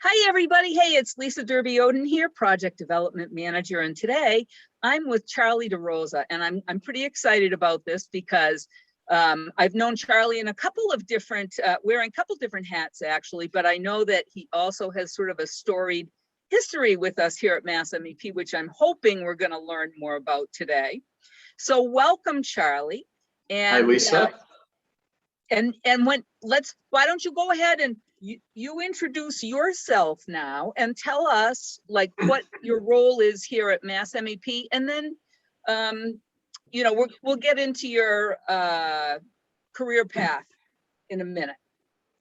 Hi, everybody. Hey, it's Lisa Derby-Oden here, Project Development Manager. And today I'm with Charlie DaRosa. And I'm pretty excited about this because I've known Charlie in a couple of different, wearing a couple different hats, actually. But I know that he also has sort of a storied history with us here at MassMEP, which I'm hoping we're going to learn more about today. So welcome, Charlie. And, hi, Lisa. Why don't you go ahead and you introduce yourself now and tell us like what your role is here at MassMEP, and then we'll get into your career path in a minute.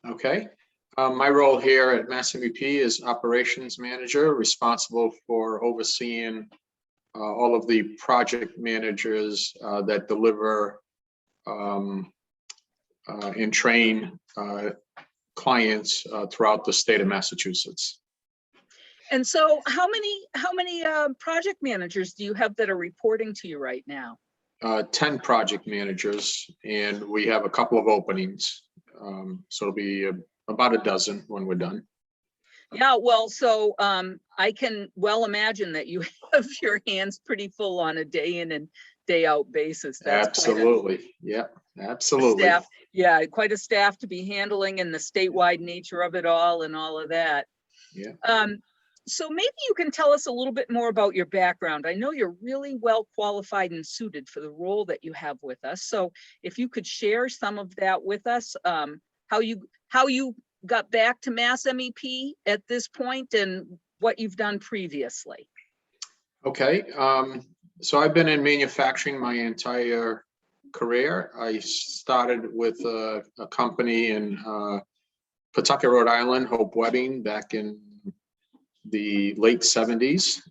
Okay. My role here at MassMEP is operations manager, responsible for overseeing all of the project managers that deliver and train clients throughout the state of Massachusetts. And so how many project managers do you have that are reporting to you right now? 10 project managers, and we have a couple of openings. So it'll be about a dozen when we're done. Yeah, well, so I can well imagine that you have your hands pretty full on a day in and day out basis. That's absolutely. Yeah, absolutely. Staff. Yeah, quite a staff to be handling, and the statewide nature of it all and all of that. Yeah. So maybe you can tell us a little bit more about your background. I know you're really well qualified and suited for the role that you have with us. So if you could share some of that with us, how you got back to MassMEP at this point and what you've done previously. Okay. So I've been in manufacturing my entire career. I started with a company in Pawtucket, Rhode Island, Hope Webbing, back in the late 70s.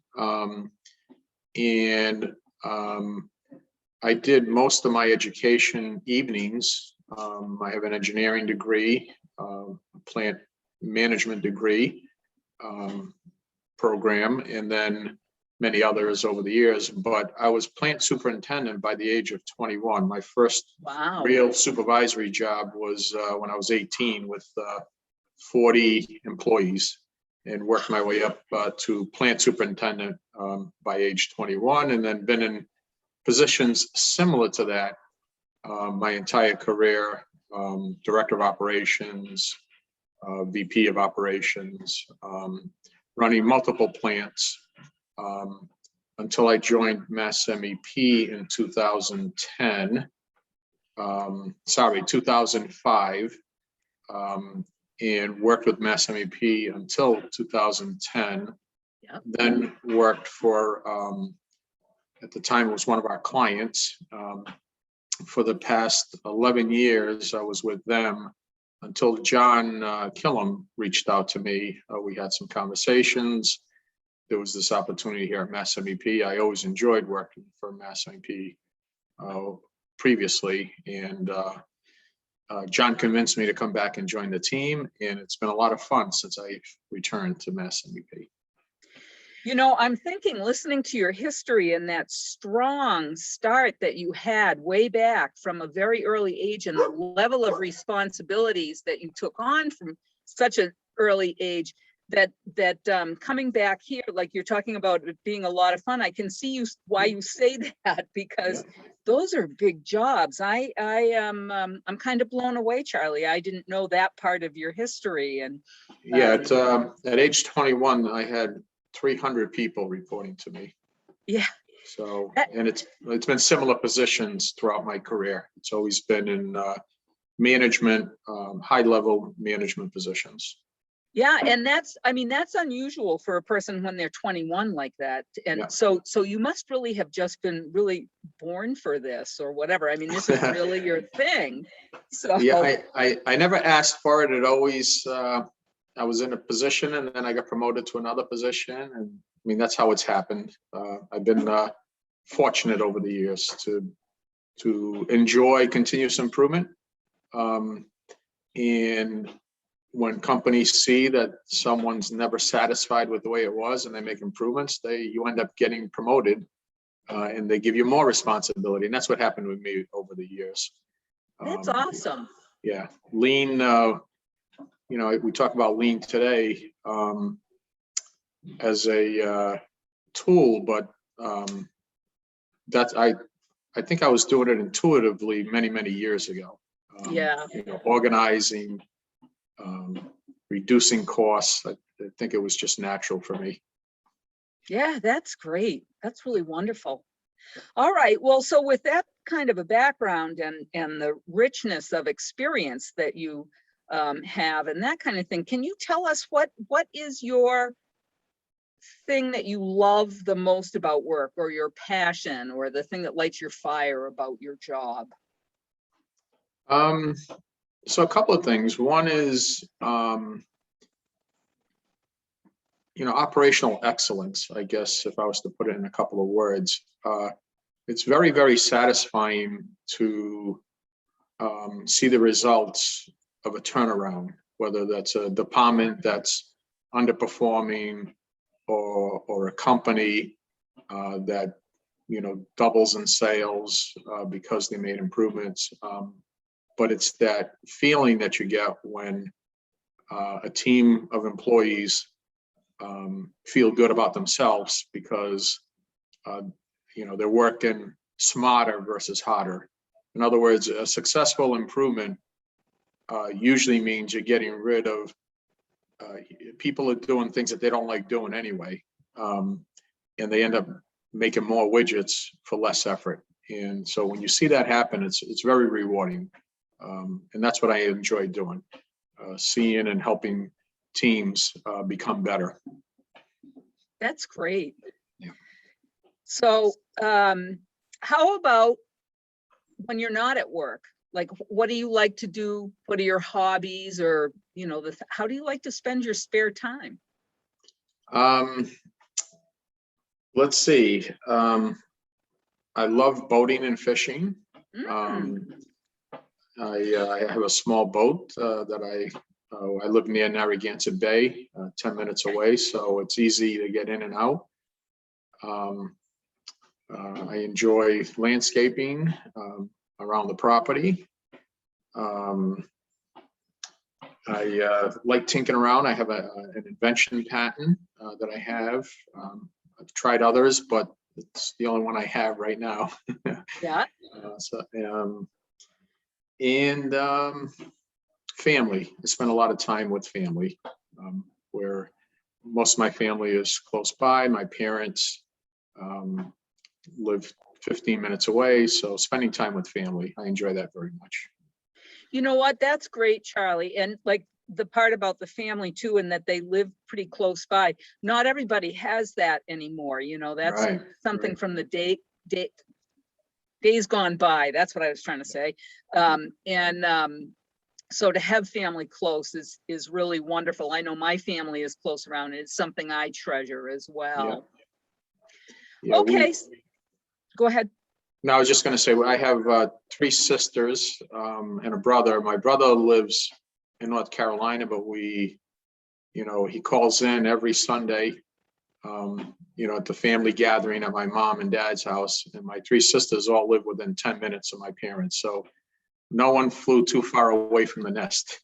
I did most of my education evenings. I have an engineering degree, a plant management degree program, and then many others over the years, but I was plant superintendent by the age of 21. My first real supervisory job was when I was 18 with 40 employees, and worked my way up to plant superintendent by age 21, and then been in positions similar to that my entire career, director of operations, VP of operations, running multiple plants, until I joined MassMEP in 2005, and worked with MassMEP until 2010. Yep. Then worked for, at the time it was one of our clients. For the past 11 years, I was with them until John Killam reached out to me. We had some conversations. There was this opportunity here at MassMEP. I always enjoyed working for MassMEP previously, and John convinced me to come back and join the team, and it's been a lot of fun since I returned to MassMEP. You know, I'm thinking, listening to your history and that strong start that you had way back from a very early age, and the level of responsibilities that you took on from such an early age, that coming back here, like you're talking about it being a lot of fun. I can see why you say that, because those are big jobs. I'm kind of blown away, Charlie. I didn't know that part of your history. And yeah, at age 21, I had 300 people reporting to me. Yeah. So, and it's been similar positions throughout my career. It's always been in management, high level management positions. Yeah, and that's unusual for a person when they're 21 like that. And so you must really have just been really born for this or whatever. I mean, this is really your thing. So yeah, I never asked for it. It always, I was in a position and then I got promoted to another position. And I mean, that's how it's happened. I've been fortunate over the years to enjoy continuous improvement. And when companies see that someone's never satisfied with the way it was and they make improvements, you end up getting promoted, and they give you more responsibility. And that's what happened with me over the years. That's awesome. Yeah. Lean, we talk about lean today. as a tool, but that's I think I was doing it intuitively many years ago. Yeah. You know, organizing, reducing costs. I think it was just natural for me. Yeah, that's great. That's really wonderful. All right. Well, so with that kind of a background and the richness of experience that you have and that kind of thing, can you tell us what is your thing that you love the most about work, or your passion, or the thing that lights your fire about your job? So a couple of things. One is, you know, operational excellence, I guess, if I was to put it in a couple of words. It's very satisfying to see the results of a turnaround, whether that's a department that's underperforming or a company that, you know, doubles in sales because they made improvements. But it's that feeling that you get when a team of employees feel good about themselves because you know, they're working smarter versus harder. In other words, a successful improvement usually means you're getting rid of people are doing things that they don't like doing anyway, and they end up making more widgets for less effort. And so when you see that happen, it's very rewarding, and that's what I enjoy doing, seeing and helping teams become better. That's great. Yeah. So how about when you're not at work? Like, what do you like to do? What are your hobbies, or, you know, how do you like to spend your spare time? Let's see. I love boating and fishing. I have a small boat that I live near Narragansett Bay, 10 minutes away, so it's easy to get in and out. I enjoy landscaping around the property. I like tinkering around. I have an invention patent that I have. I've tried others, but it's the only one I have right now. Yeah. And family. I spend a lot of time with family, where most of my family is close by. My parents live 15 minutes away, so spending time with family, I enjoy that very much. You know what? That's great, Charlie. And like the part about the family too, and that they live pretty close by. Not everybody has that anymore. You know, that's Right, something right. from the days gone by. That's what I was trying to say. So to have family close is really wonderful. I know my family is close around. It's something I treasure as well. Yeah, okay, go ahead. No, I was just going to say, I have 3 sisters and a brother. My brother lives in North Carolina, but we, you know, he calls in every Sunday, you know, at the family gathering at my mom and dad's house. And my 3 sisters all live within 10 minutes of my parents. So no one flew too far away from the nest.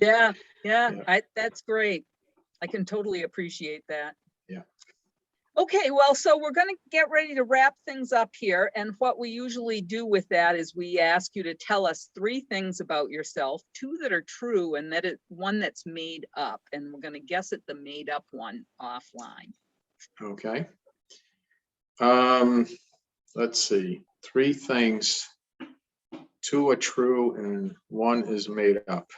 Yeah. That's great. I can totally appreciate that. Yeah. Okay, well, so we're going to get ready to wrap things up here. And what we usually do with that is we ask you to tell us 3 things about yourself, 2 that are true, and that is 1 that's made up. And we're going to guess at the made up one offline. Okay. Let's see. 3 things. 2 are true and 1 is made up.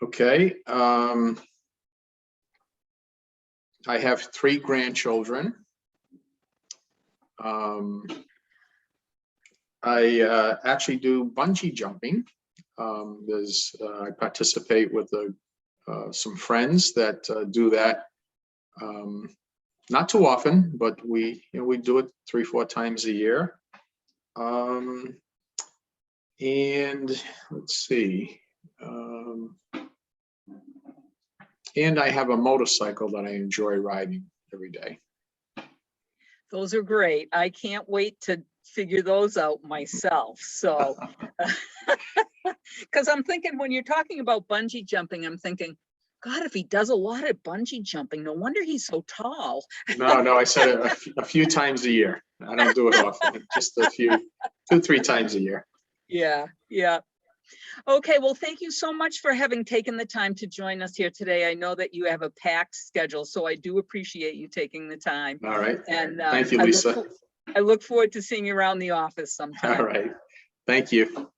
Okay. I have 3 grandchildren. I actually do bungee jumping. I participate with some friends that do that. Not too often, but we do it 3-4 times a year. And let's see. And I have a motorcycle that I enjoy riding every day. Those are great. I can't wait to figure those out myself. So Because I'm thinking when you're talking about bungee jumping, I'm thinking, God, if he does a lot of bungee jumping, no wonder he's so tall. No, I said it a few times a year. I don't do it often, just a few, 2-3 times a year. Yeah, yeah. Okay, well, thank you so much for having taken the time to join us here today. I know that you have a packed schedule, so I do appreciate you taking the time. All right. And Thank you, Lisa. I look forward to seeing you around the office sometime. All right. Thank you.